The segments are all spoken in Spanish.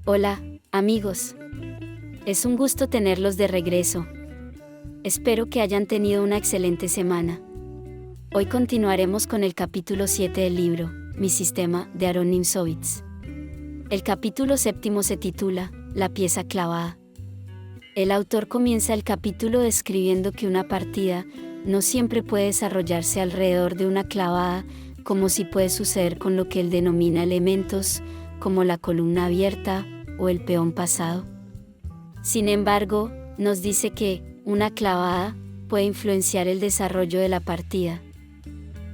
Hola, amigos. Es un gusto tenerlos de regreso. Espero que hayan tenido una excelente semana. Hoy continuaremos con el capítulo 7 del libro, Mi Sistema, de Aaron Nimzowitz. El capítulo 7 se titula, La pieza clavada. El autor comienza el capítulo describiendo que una partida no siempre puede desarrollarse alrededor de una clavada, como si puede suceder con lo que él denomina elementos, como la columna abierta o el peón pasado. Sin embargo, nos dice que una clavada puede influenciar el desarrollo de la partida.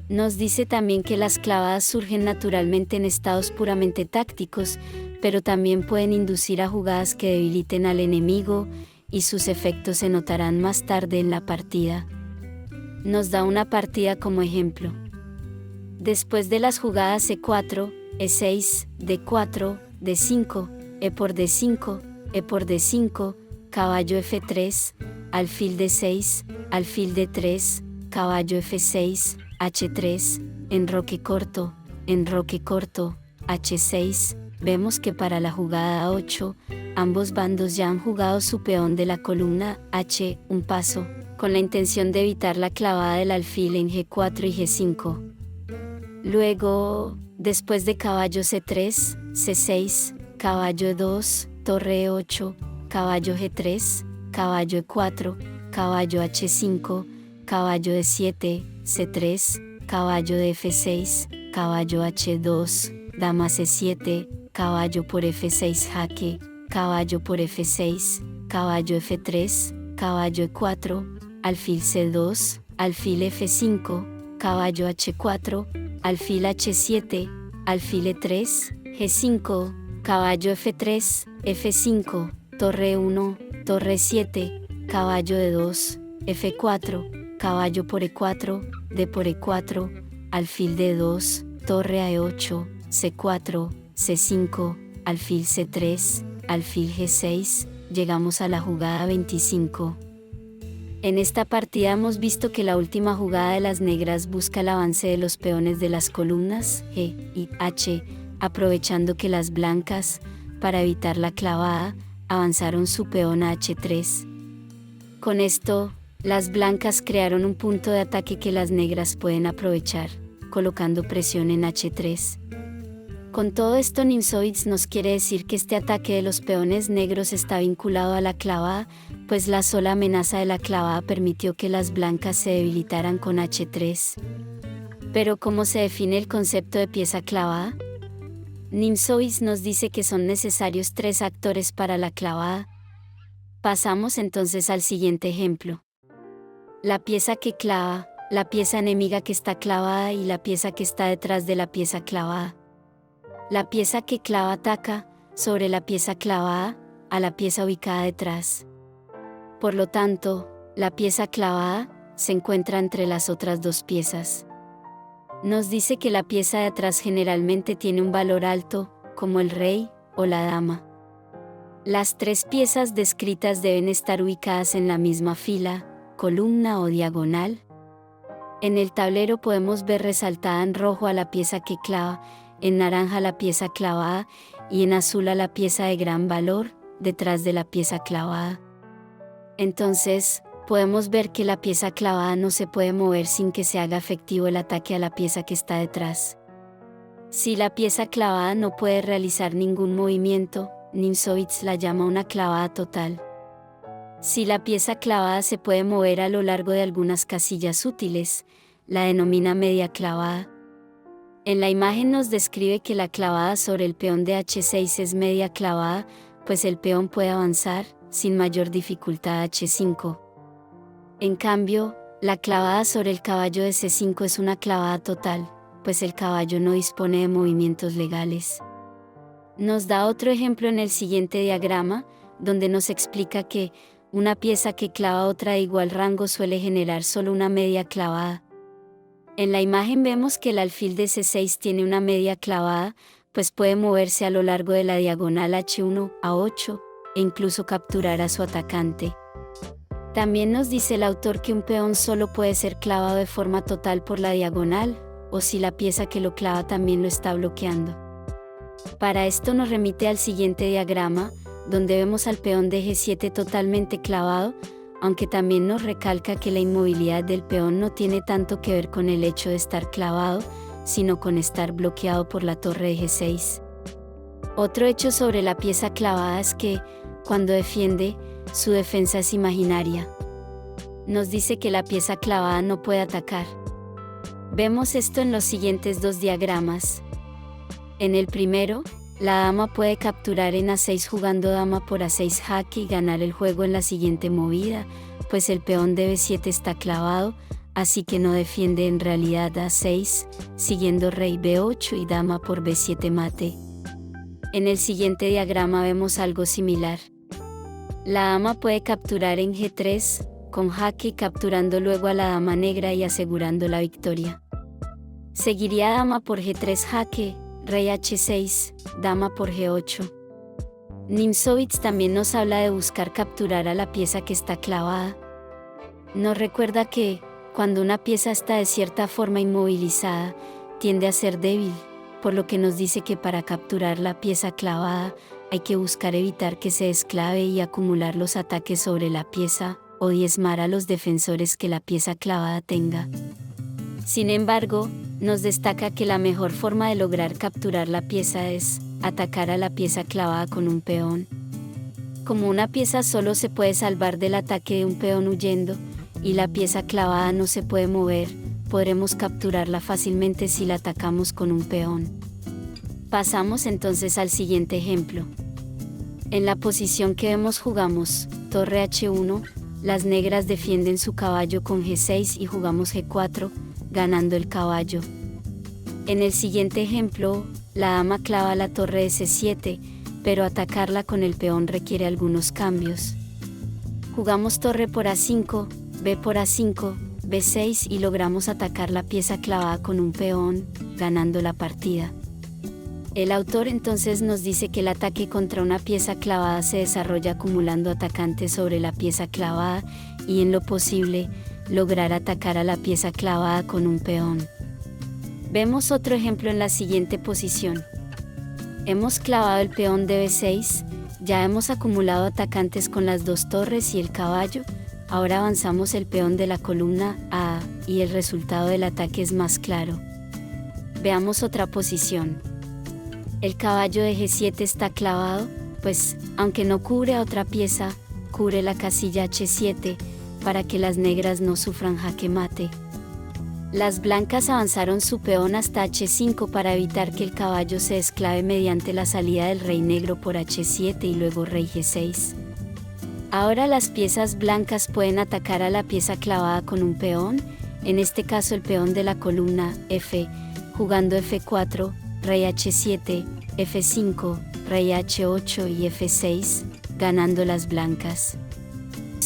Nos dice también que las clavadas surgen naturalmente en estados puramente tácticos, pero también pueden inducir a jugadas que debiliten al enemigo, y sus efectos se notarán más tarde en la partida. Nos da una partida como ejemplo. Después de las jugadas E4, E6, D4, D5, E por D5, E por D5, caballo F3, alfil D6, alfil D3, caballo F6, H3, enroque corto, H6, vemos que para la jugada A8, ambos bandos ya han jugado su peón de la columna H, un paso, con la intención de evitar la clavada del alfil en G4 y G5. Luego, después de caballo C3, C6, caballo E2, torre E8, caballo G3, caballo E4, caballo H5, caballo D7, C3, caballo de F6, caballo H2, dama C7, caballo por F6 jaque, caballo por F6, caballo F3, caballo E4, alfil C2, alfil F5, caballo H4, alfil H7, alfil E3, G5, caballo F3, F5, torre 1, torre 7, caballo D2, F4, caballo por E4, D por E4, alfil D2, torre a E8, C4, C5, alfil C3, alfil G6, llegamos a la jugada 25. En esta partida hemos visto que la última jugada de las negras busca el avance de los peones de las columnas G y H, aprovechando que las blancas, para evitar la clavada, avanzaron su peón a H3. Con esto, las blancas crearon un punto de ataque que las negras pueden aprovechar, colocando presión en H3. Con todo esto, Nimzowitz nos quiere decir que este ataque de los peones negros está vinculado a la clavada, pues la sola amenaza de la clavada permitió que las blancas se debilitaran con H3. Pero ¿cómo se define el concepto de pieza clavada? Nimzowitz nos dice que son necesarios 3 actores para la clavada. Pasamos entonces al siguiente ejemplo. La pieza que clava, la pieza enemiga que está clavada y la pieza que está detrás de la pieza clavada. La pieza que clava ataca, sobre la pieza clavada, a la pieza ubicada detrás. Por lo tanto, la pieza clavada se encuentra entre las otras 2 piezas. Nos dice que la pieza de atrás generalmente tiene un valor alto, como el rey o la dama. Las 3 piezas descritas deben estar ubicadas en la misma fila, columna o diagonal. En el tablero podemos ver resaltada en rojo a la pieza que clava, en naranja la pieza clavada y en azul a la pieza de gran valor, detrás de la pieza clavada. Entonces, podemos ver que la pieza clavada no se puede mover sin que se haga efectivo el ataque a la pieza que está detrás. Si la pieza clavada no puede realizar ningún movimiento, Nimzowitz la llama una clavada total. Si la pieza clavada se puede mover a lo largo de algunas casillas útiles, la denomina media clavada. En la imagen nos describe que la clavada sobre el peón de H6 es media clavada, pues el peón puede avanzar, sin mayor dificultad a H5. En cambio, la clavada sobre el caballo de C5 es una clavada total, pues el caballo no dispone de movimientos legales. Nos da otro ejemplo en el siguiente diagrama, donde nos explica que una pieza que clava otra de igual rango suele generar solo una media clavada. En la imagen vemos que el alfil de C6 tiene una media clavada, pues puede moverse a lo largo de la diagonal H1 a 8, e incluso capturar a su atacante. También nos dice el autor que un peón solo puede ser clavado de forma total por la diagonal, o si la pieza que lo clava también lo está bloqueando. Para esto nos remite al siguiente diagrama, donde vemos al peón de G7 totalmente clavado, aunque también nos recalca que la inmovilidad del peón no tiene tanto que ver con el hecho de estar clavado, sino con estar bloqueado por la torre de G6. Otro hecho sobre la pieza clavada es que, cuando defiende, su defensa es imaginaria. Nos dice que la pieza clavada no puede atacar. Vemos esto en los siguientes dos diagramas. En el primero, la dama puede capturar en A6 jugando dama por A6 jaque y ganar el juego en la siguiente movida, pues el peón de B7 está clavado, así que no defiende en realidad A6, siguiendo rey B8 y dama por B7 mate. En el siguiente diagrama vemos algo similar. La dama puede capturar en G3, con jaque y capturando luego a la dama negra y asegurando la victoria. Seguiría dama por G3 jaque, rey H6, dama por G8. Nimzowitsch también nos habla de buscar capturar a la pieza que está clavada. Nos recuerda que, cuando una pieza está de cierta forma inmovilizada, tiende a ser débil, por lo que nos dice que para capturar la pieza clavada, hay que buscar evitar que se desclave y acumular los ataques sobre la pieza, o diezmar a los defensores que la pieza clavada tenga. Sin embargo, nos destaca que la mejor forma de lograr capturar la pieza es atacar a la pieza clavada con un peón. Como una pieza solo se puede salvar del ataque de un peón huyendo, y la pieza clavada no se puede mover, podremos capturarla fácilmente si la atacamos con un peón. Pasamos entonces al siguiente ejemplo. En la posición que vemos jugamos torre H1, las negras defienden su caballo con G6 y jugamos G4, ganando el caballo. En el siguiente ejemplo, la dama clava la torre de C7, pero atacarla con el peón requiere algunos cambios. Jugamos torre por A5, B por A5, B6 y logramos atacar la pieza clavada con un peón, ganando la partida. El autor entonces nos dice que el ataque contra una pieza clavada se desarrolla acumulando atacantes sobre la pieza clavada y, en lo posible, lograr atacar a la pieza clavada con un peón. Vemos otro ejemplo en la siguiente posición. Hemos clavado el peón de B6, ya hemos acumulado atacantes con las dos torres y el caballo, ahora avanzamos el peón de la columna A, y el resultado del ataque es más claro. Veamos otra posición. El caballo de G7 está clavado, pues, aunque no cubre a otra pieza, cubre la casilla H7, para que las negras no sufran jaque mate. Las blancas avanzaron su peón hasta H5 para evitar que el caballo se desclave mediante la salida del rey negro por H7 y luego rey G6. Ahora las piezas blancas pueden atacar a la pieza clavada con un peón, en este caso el peón de la columna F, jugando F4, rey H7, F5, rey H8 y F6, ganando las blancas.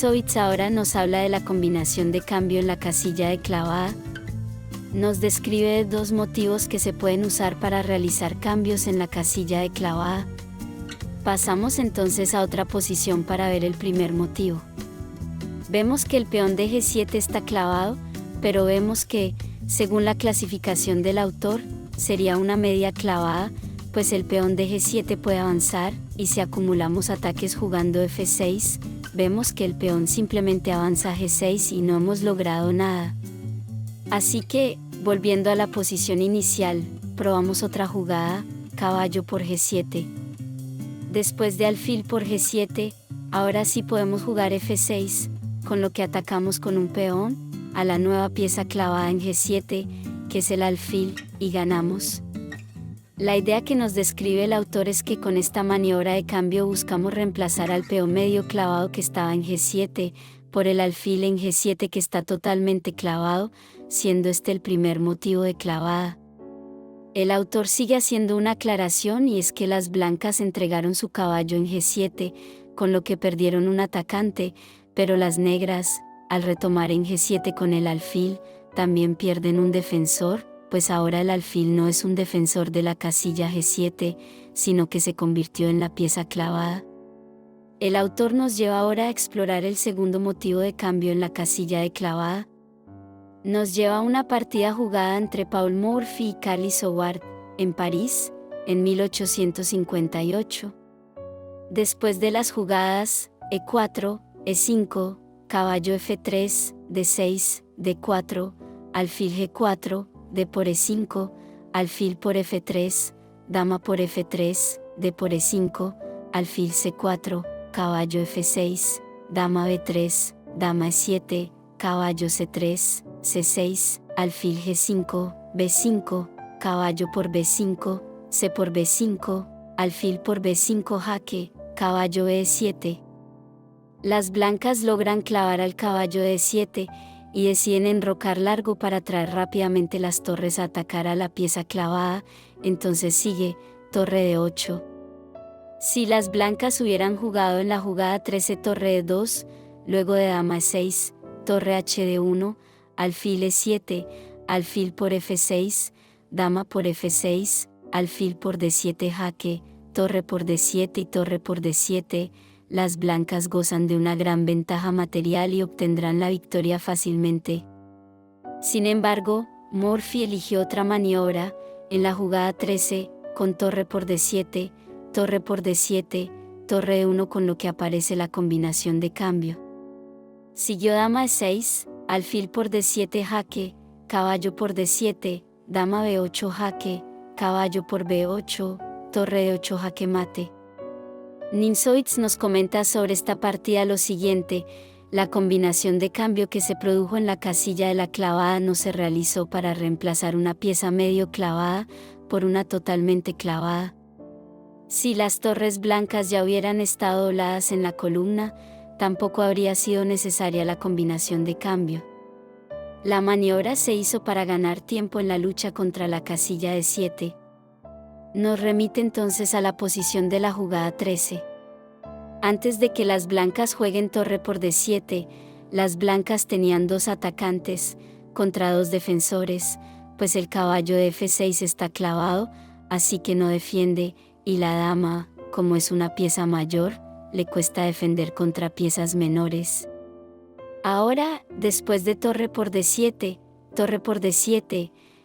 Nimzowitsch ahora nos habla de la combinación de cambio en la casilla de clavada. Nos describe dos motivos que se pueden usar para realizar cambios en la casilla de clavada. Pasamos entonces a otra posición para ver el primer motivo. Vemos que el peón de G7 está clavado, pero vemos que, según la clasificación del autor, sería una media clavada, pues el peón de G7 puede avanzar, y si acumulamos ataques jugando F6, vemos que el peón simplemente avanza a G6 y no hemos logrado nada. Así que, volviendo a la posición inicial, probamos otra jugada, caballo por G7. Después de alfil por G7, ahora sí podemos jugar F6, con lo que atacamos con un peón, a la nueva pieza clavada en G7, que es el alfil, y ganamos. La idea que nos describe el autor es que con esta maniobra de cambio buscamos reemplazar al peón medio clavado que estaba en G7, por el alfil en G7 que está totalmente clavado, siendo este el primer motivo de clavada. El autor sigue haciendo una aclaración y es que las blancas entregaron su caballo en G7, con lo que perdieron un atacante, pero las negras, al retomar en G7 con el alfil, también pierden un defensor, pues ahora el alfil no es un defensor de la casilla G7, sino que se convirtió en la pieza clavada. El autor nos lleva ahora a explorar el segundo motivo de cambio en la casilla de clavada. Nos lleva a una partida jugada entre Paul Morphy y Carly Soward, en París, en 1858. Después de las jugadas E4, E5, caballo F3, D6, D4, alfil G4, D por E5, alfil por F3, dama por F3, D por E5, alfil C4, caballo F6, dama B3, dama E7, caballo C3, C6, alfil G5, B5, caballo por B5, C por B5, alfil por B5 jaque, caballo E7. Las blancas logran clavar al caballo E7 y deciden enrocar largo para traer rápidamente las torres a atacar a la pieza clavada, entonces sigue, torre D8. Si las blancas hubieran jugado en la jugada 13 torre D2, luego de dama E6, torre HD1, alfil E7, alfil por F6, dama por F6, alfil por D7 jaque, torre por D7 y torre por D7, las blancas gozan de una gran ventaja material y obtendrán la victoria fácilmente. Sin embargo, Morphy eligió otra maniobra, en la jugada 13, con torre por D7, torre por D7, torre E1 con lo que aparece la combinación de cambio. Siguió dama E6, alfil por D7 jaque, caballo por D7, dama B8 jaque, caballo por B8, torre D8 jaque mate. Nimzowitsch nos comenta sobre esta partida lo siguiente: la combinación de cambio que se produjo en la casilla de la clavada no se realizó para reemplazar una pieza medio clavada por una totalmente clavada. Si las torres blancas ya hubieran estado dobladas en la columna, tampoco habría sido necesaria la combinación de cambio. La maniobra se hizo para ganar tiempo en la lucha contra la casilla de 7. Nos remite entonces a la posición de la jugada 13. Antes de que las blancas jueguen torre por D7, las blancas tenían dos atacantes, contra dos defensores, pues el caballo de F6 está clavado, así que no defiende, y la dama, como es una pieza mayor, le cuesta defender contra piezas menores. Ahora, después de torre por D7,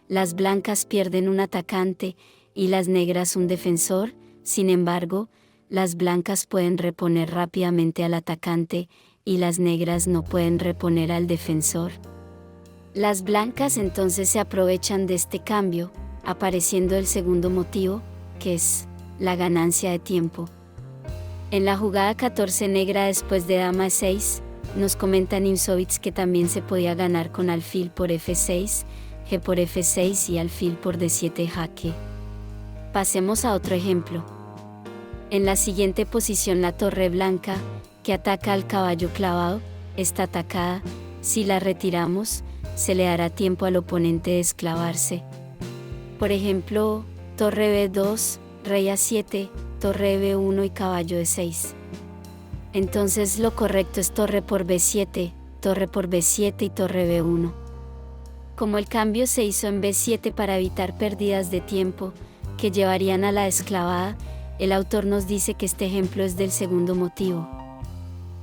las blancas pierden un atacante, y las negras un defensor. Sin embargo, las blancas pueden reponer rápidamente al atacante, y las negras no pueden reponer al defensor. Las blancas entonces se aprovechan de este cambio, apareciendo el segundo motivo, que es la ganancia de tiempo. En la jugada 14 negra después de dama E6, nos comenta Nimzowitsch que también se podía ganar con alfil por F6, G por F6 y alfil por D7 jaque. Pasemos a otro ejemplo. En la siguiente posición la torre blanca, que ataca al caballo clavado, está atacada. Si la retiramos, se le dará tiempo al oponente de esclavarse. Por ejemplo, torre B2, rey A7, torre B1 y caballo E6. Entonces lo correcto es torre por B7 y torre B1. Como el cambio se hizo en B7 para evitar pérdidas de tiempo, que llevarían a la desclavada, el autor nos dice que este ejemplo es del segundo motivo.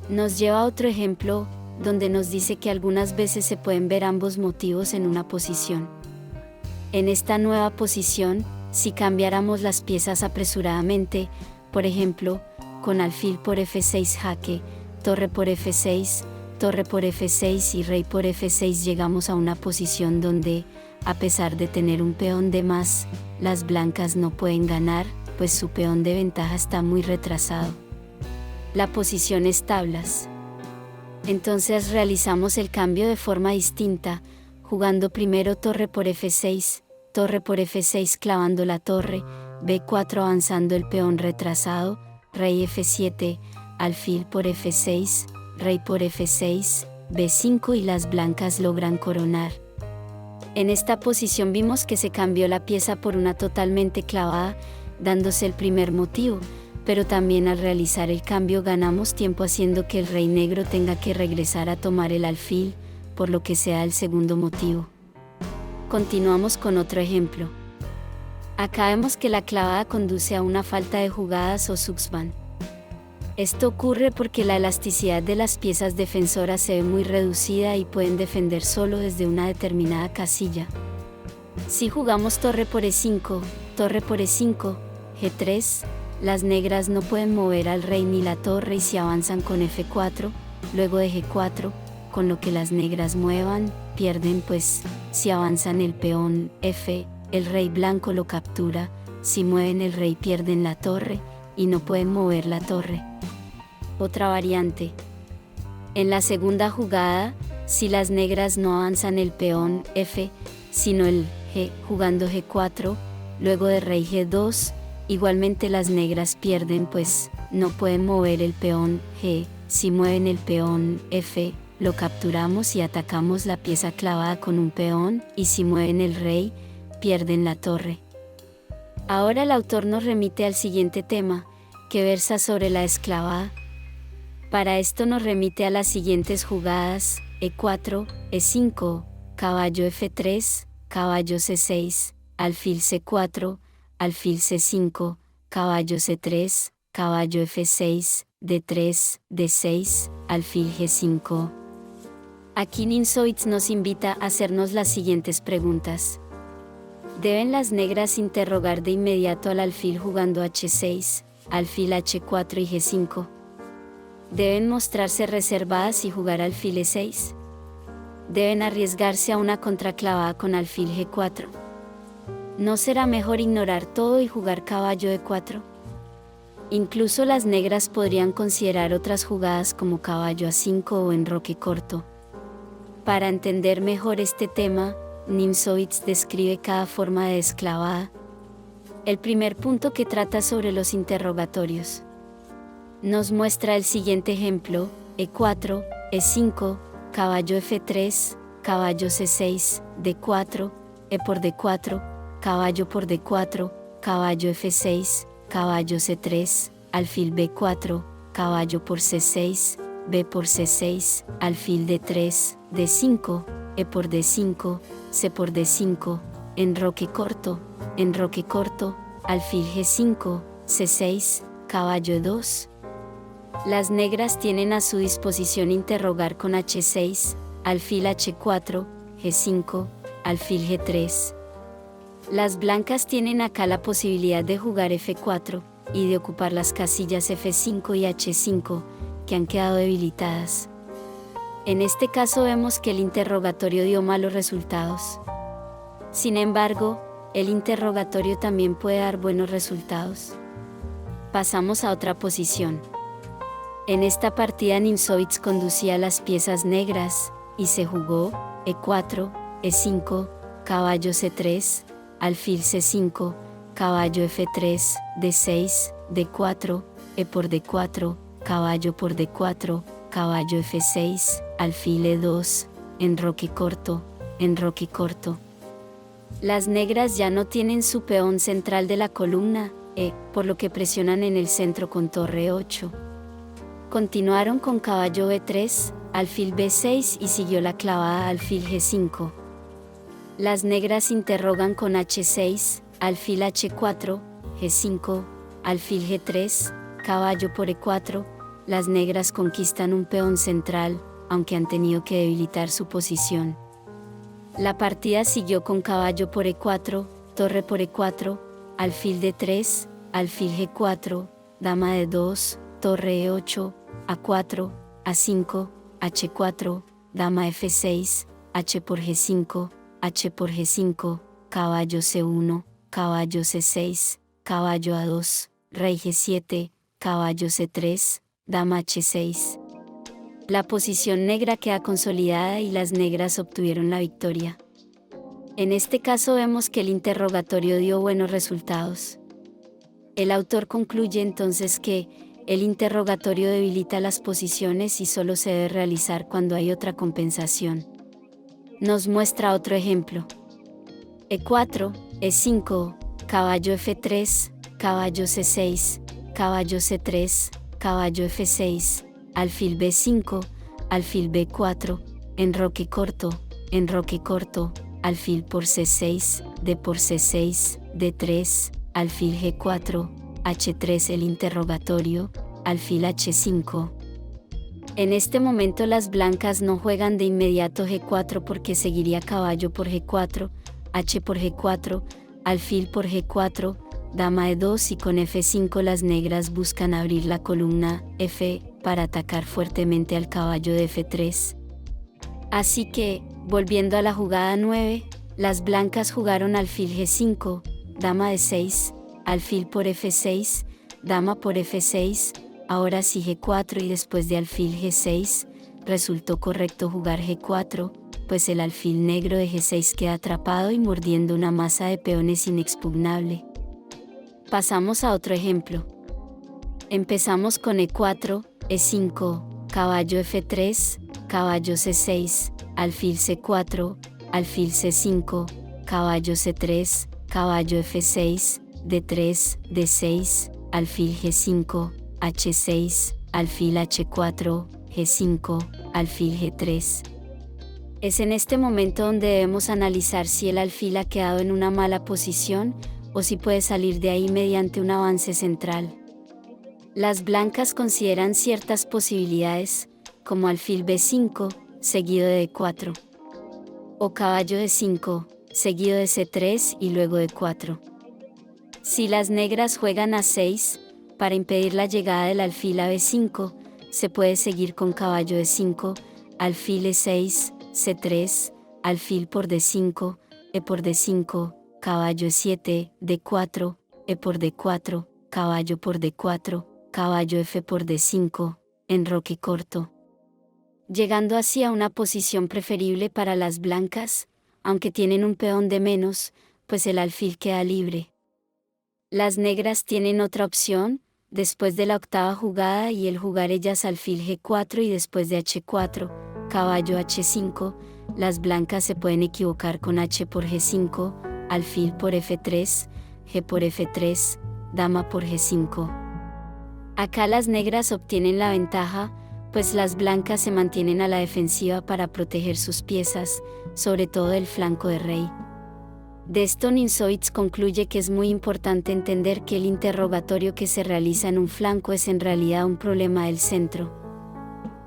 Nos lleva a otro ejemplo, donde nos dice que algunas veces se pueden ver ambos motivos en una posición. En esta nueva posición, si cambiáramos las piezas apresuradamente, por ejemplo, con alfil por F6 jaque, torre por F6, torre por F6 y rey por F6, llegamos a una posición donde, a pesar de tener un peón de más, las blancas no pueden ganar, pues su peón de ventaja está muy retrasado. La posición es tablas. Entonces realizamos el cambio de forma distinta, jugando primero torre por F6 clavando la torre, B4 avanzando el peón retrasado, rey F7, alfil por F6, rey por F6, B5 y las blancas logran coronar. En esta posición vimos que se cambió la pieza por una totalmente clavada, dándose el primer motivo, pero también al realizar el cambio ganamos tiempo haciendo que el rey negro tenga que regresar a tomar el alfil, por lo que se da el segundo motivo. Continuamos con otro ejemplo. Acá vemos que la clavada conduce a una falta de jugadas o Zugzwang. Esto ocurre porque la elasticidad de las piezas defensoras se ve muy reducida y pueden defender solo desde una determinada casilla. Si jugamos torre por E5, G3, las negras no pueden mover al rey ni la torre y si avanzan con F4, luego de G4, con lo que las negras muevan, pierden pues, si avanzan el peón F, el rey blanco lo captura, si mueven el rey pierden la torre, y no pueden mover la torre. Otra variante. En la segunda jugada, si las negras no avanzan el peón F, sino el G, jugando G4, luego de rey G2, igualmente las negras pierden pues, no pueden mover el peón G, si mueven el peón F, lo capturamos y atacamos la pieza clavada con un peón, y si mueven el rey, pierden la torre. Ahora el autor nos remite al siguiente tema, que versa sobre la esclavada. Para esto nos remite a las siguientes jugadas: E4, E5, caballo F3, caballo C6, alfil C4, alfil C5, caballo C3, caballo F6, D3, D6, alfil G5. Aquí Nimzowitsch nos invita a hacernos las siguientes preguntas. ¿Deben las negras interrogar de inmediato al alfil jugando H6, alfil H4 y G5? ¿Deben mostrarse reservadas y jugar alfil E6? ¿Deben arriesgarse a una contraclavada con alfil G4? ¿No será mejor ignorar todo y jugar caballo E4? Incluso las negras podrían considerar otras jugadas como caballo A5 o enroque corto. Para entender mejor este tema, Nimzowitsch describe cada forma de esclavada. El primer punto que trata sobre los interrogatorios. Nos muestra el siguiente ejemplo: E4, E5, caballo F3, caballo C6, D4, E por D4, caballo por D4, caballo F6, caballo C3, alfil B4, caballo por C6, B por C6, alfil D3, D5, E por D5, C por D5, enroque corto, alfil G5, C6, caballo 2. Las negras tienen a su disposición interrogar con H6, alfil H4, G5, alfil G3. Las blancas tienen acá la posibilidad de jugar F4, y de ocupar las casillas F5 y H5, que han quedado debilitadas. En este caso vemos que el interrogatorio dio malos resultados. Sin embargo, el interrogatorio también puede dar buenos resultados. Pasamos a otra posición. En esta partida Nimzowitsch conducía las piezas negras, y se jugó E4, E5, caballo C3, alfil C5, caballo F3, D6, D4, E por D4, caballo por D4, caballo F6, alfil E2, enroque corto. Las negras ya no tienen su peón central de la columna, E, por lo que presionan en el centro con torre 8. Continuaron con caballo B3, alfil B6 y siguió la clavada alfil G5. Las negras interrogan con H6, alfil H4, G5, alfil G3, caballo por E4. Las negras conquistan un peón central, aunque han tenido que debilitar su posición. La partida siguió con caballo por E4, torre por E4, alfil D3, alfil G4, dama de 2, torre E8, A4, A5, H4, dama F6, H por G5, H por G5, caballo C1, caballo C6, caballo A2, rey G7, caballo C3, dama H6. La posición negra queda consolidada y las negras obtuvieron la victoria. En este caso vemos que el interrogatorio dio buenos resultados. El autor concluye entonces que el interrogatorio debilita las posiciones y solo se debe realizar cuando hay otra compensación. Nos muestra otro ejemplo. E4, E5, caballo F3, caballo C6, caballo C3, caballo F6, alfil B5, alfil B4, enroque corto, alfil por C6, D por C6, D3, alfil G4, H3 el interrogatorio, alfil H5. En este momento las blancas no juegan de inmediato G4 porque seguiría caballo por G4, H por G4, alfil por G4, dama E2 y con F5 las negras buscan abrir la columna F para atacar fuertemente al caballo de F3. Así que, volviendo a la jugada 9, las blancas jugaron alfil G5, dama D6, alfil por F6, dama por F6, ahora sí G4 y después de alfil G6, resultó correcto jugar G4, pues el alfil negro de G6 queda atrapado y mordiendo una masa de peones inexpugnable. Pasamos a otro ejemplo. Empezamos con E4, E5, caballo F3, caballo C6, alfil C4, alfil C5, caballo C3, caballo F6, D3, D6, alfil G5, H6, alfil H4, G5, alfil G3. Es en este momento donde debemos analizar si el alfil ha quedado en una mala posición o si puede salir de ahí mediante un avance central. Las blancas consideran ciertas posibilidades, como alfil B5, seguido de E4, o caballo D5, seguido de C3 y luego de E4. Si las negras juegan A6, para impedir la llegada del alfil a B5, se puede seguir con caballo D5, alfil E6, C3, alfil por D5, E por D5, caballo E7, D4, E por D4, caballo por D4, caballo F por D5, enroque corto. Llegando así a una posición preferible para las blancas, aunque tienen un peón de menos, pues el alfil queda libre. Las negras tienen otra opción, después de la octava jugada y el jugar ellas alfil G4 y después de H4, caballo H5, las blancas se pueden equivocar con H por G5, alfil por F3, G por F3, dama por G5. Acá las negras obtienen la ventaja, pues las blancas se mantienen a la defensiva para proteger sus piezas, sobre todo el flanco de rey. De esto Nimzowitsch concluye que es muy importante entender que el interrogatorio que se realiza en un flanco es en realidad un problema del centro.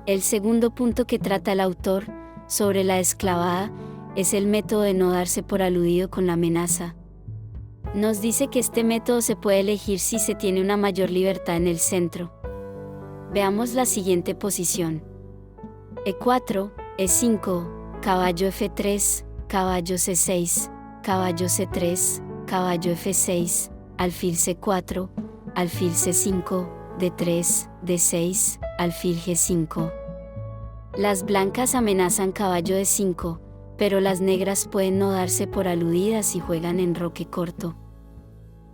El segundo punto que trata el autor, sobre la esclavada, es el método de no darse por aludido con la amenaza. Nos dice que este método se puede elegir si se tiene una mayor libertad en el centro. Veamos la siguiente posición. E4, E5, caballo F3, caballo C6, caballo C3, caballo F6, alfil C4, alfil C5, D3, D6, alfil G5. Las blancas amenazan caballo D5, pero las negras pueden no darse por aludidas y juegan enroque corto.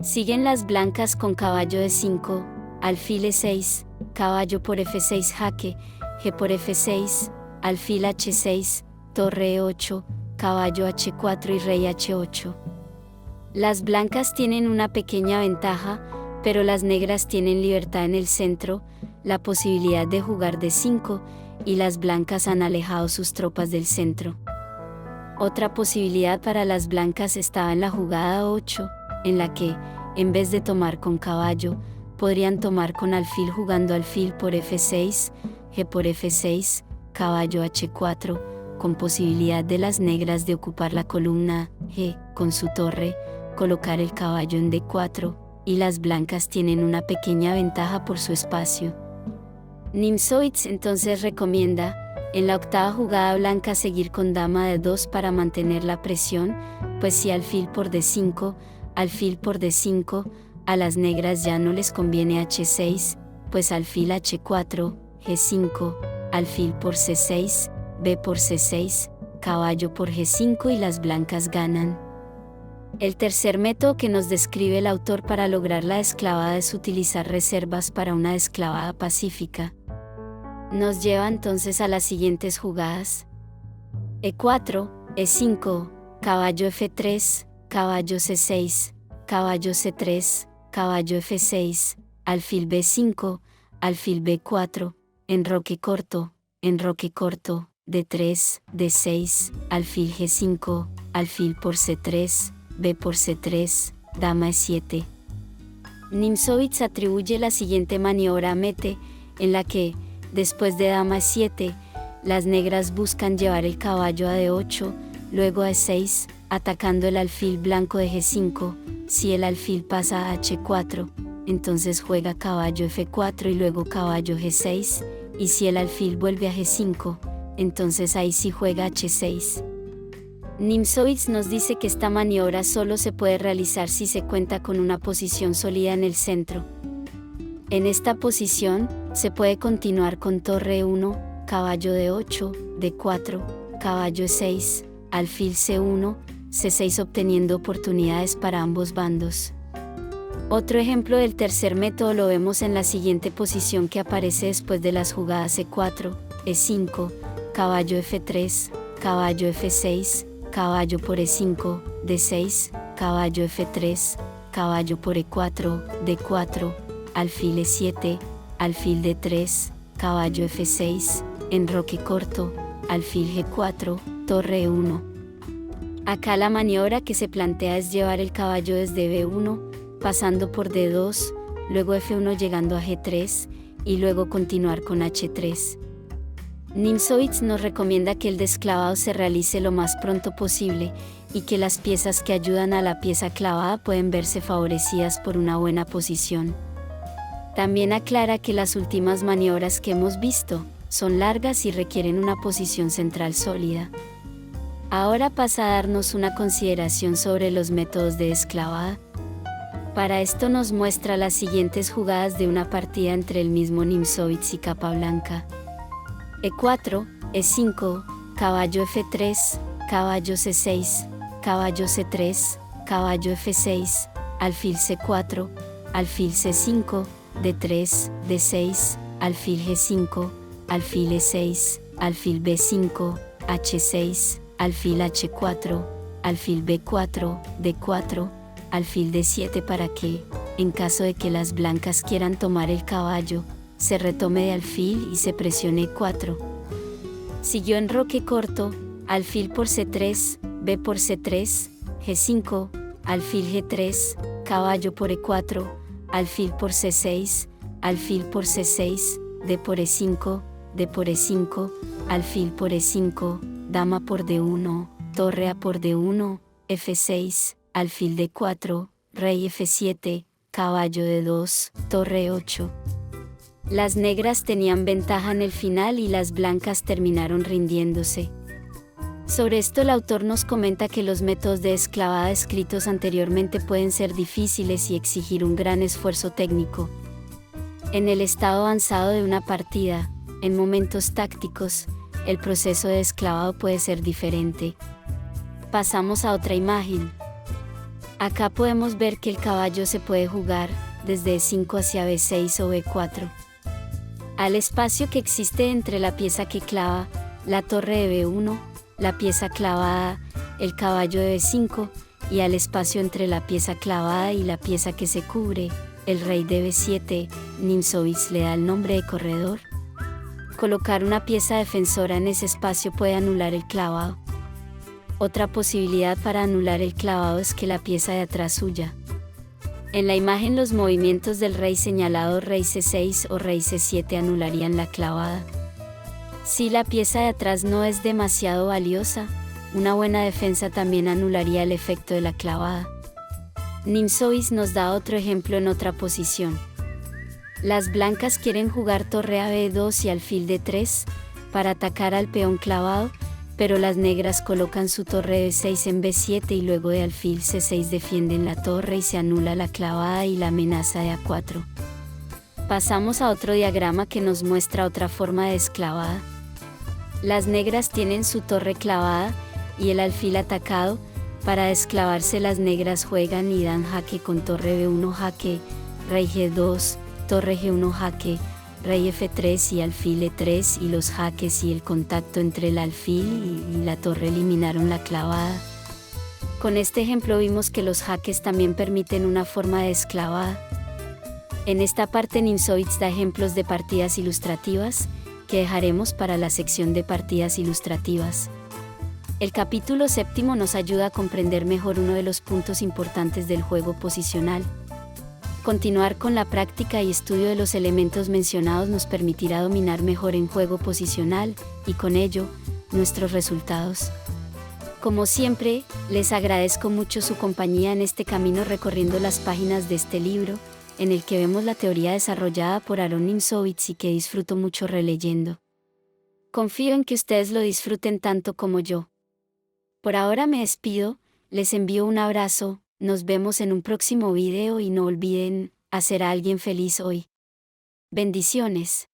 Siguen las blancas con caballo D5, alfil E6, caballo por F6 jaque, G por F6, alfil H6, torre E8, caballo H4 y rey H8. Las blancas tienen una pequeña ventaja, pero las negras tienen libertad en el centro, la posibilidad de jugar D5, y las blancas han alejado sus tropas del centro. Otra posibilidad para las blancas estaba en la jugada 8, en la que, en vez de tomar con caballo, podrían tomar con alfil jugando alfil por F6, G por F6, caballo H4, con posibilidad de las negras de ocupar la columna G con su torre, colocar el caballo en D4, y las blancas tienen una pequeña ventaja por su espacio. Nimzowitsch entonces recomienda, en la octava jugada blanca seguir con dama D2 para mantener la presión, pues si alfil por D5, alfil por D5, a las negras ya no les conviene H6, pues alfil H4, G5, alfil por C6, B por C6, caballo por G5 y las blancas ganan. El tercer método que nos describe el autor para lograr la desclavada es utilizar reservas para una desclavada pacífica. Nos lleva entonces a las siguientes jugadas. E4, E5, caballo F3, caballo C6, caballo C3, caballo F6, alfil B5, alfil B4, enroque corto, D3, D6, alfil G5, alfil por C3, B por C3, dama E7. Nimzowitsch atribuye la siguiente maniobra a Mete, en la que, después de dama E7, las negras buscan llevar el caballo a D8, luego a E6, atacando el alfil blanco de G5, si el alfil pasa a H4, entonces juega caballo F4 y luego caballo G6, y si el alfil vuelve a G5, entonces ahí sí juega H6. Nimzowitsch nos dice que esta maniobra solo se puede realizar si se cuenta con una posición sólida en el centro. En esta posición, se puede continuar con torre E1, caballo D8, D4, caballo E6, alfil C1, C6 obteniendo oportunidades para ambos bandos. Otro ejemplo del tercer método lo vemos en la siguiente posición que aparece después de las jugadas E4, E5, caballo F3, caballo F6, caballo por E5, D6, caballo F3, caballo por E4, D4, alfil E7, alfil D3, caballo F6, enroque corto, alfil G4, torre E1. Acá la maniobra que se plantea es llevar el caballo desde B1, pasando por D2, luego F1 llegando a G3, y luego continuar con H3. Nimzowitsch nos recomienda que el desclavado se realice lo más pronto posible, y que las piezas que ayudan a la pieza clavada pueden verse favorecidas por una buena posición. También aclara que las últimas maniobras que hemos visto son largas y requieren una posición central sólida. Ahora pasa a darnos una consideración sobre los métodos de desclavada. Para esto nos muestra las siguientes jugadas de una partida entre el mismo Nimzowitsch y Capablanca. E4, E5, caballo F3, caballo C6, caballo C3, caballo F6, alfil C4, alfil C5, D3, D6, alfil G5, alfil E6, alfil B5, H6, alfil H4, alfil B4, D4, alfil D7 para que, en caso de que las blancas quieran tomar el caballo, se retome de alfil y se presione E4. Siguió enroque corto, alfil por C3, B por C3, G5, alfil G3, caballo por E4, alfil por C6, alfil por C6, D por E5, D por E5, alfil por E5, dama por D1, torre A por D1, F6, alfil D4, rey F7, caballo D2, torre 8. Las negras tenían ventaja en el final y las blancas terminaron rindiéndose. Sobre esto el autor nos comenta que los métodos de esclavada escritos anteriormente pueden ser difíciles y exigir un gran esfuerzo técnico. En el estado avanzado de una partida, en momentos tácticos, el proceso de esclavado puede ser diferente. Pasamos a otra imagen. Acá podemos ver que el caballo se puede jugar desde E5 hacia B6 o B4. Al espacio que existe entre la pieza que clava, la torre de B1, la pieza clavada, el caballo de B5, y al espacio entre la pieza clavada y la pieza que se cubre, el rey de B7, Nimzowitsch le da el nombre de corredor. Colocar una pieza defensora en ese espacio puede anular el clavado. Otra posibilidad para anular el clavado es que la pieza de atrás huya. En la imagen los movimientos del rey señalado rey C6 o rey C7 anularían la clavada. Si la pieza de atrás no es demasiado valiosa, una buena defensa también anularía el efecto de la clavada. Nimzowitsch nos da otro ejemplo en otra posición. Las blancas quieren jugar torre a B2 y alfil D3 para atacar al peón clavado, pero las negras colocan su torre B6 en B7 y luego de alfil C6 defienden la torre y se anula la clavada y la amenaza de A4. Pasamos a otro diagrama que nos muestra otra forma de esclavada. Las negras tienen su torre clavada y el alfil atacado. Para desclavarse las negras juegan y dan jaque con torre B1 jaque, rey G2, torre G1 jaque, rey F3 y alfil E3 y los jaques y el contacto entre el alfil y la torre eliminaron la clavada. Con este ejemplo vimos que los jaques también permiten una forma de esclavada. En esta parte Nimzowitsch da ejemplos de partidas ilustrativas, que dejaremos para la sección de partidas ilustrativas. El capítulo 7 nos ayuda a comprender mejor uno de los puntos importantes del juego posicional. Continuar con la práctica y estudio de los elementos mencionados nos permitirá dominar mejor en juego posicional, y con ello, nuestros resultados. Como siempre, les agradezco mucho su compañía en este camino recorriendo las páginas de este libro, en el que vemos la teoría desarrollada por Aaron Nimzowitz y que disfruto mucho releyendo. Confío en que ustedes lo disfruten tanto como yo. Por ahora me despido, les envío un abrazo, nos vemos en un próximo video y no olviden hacer a alguien feliz hoy. Bendiciones.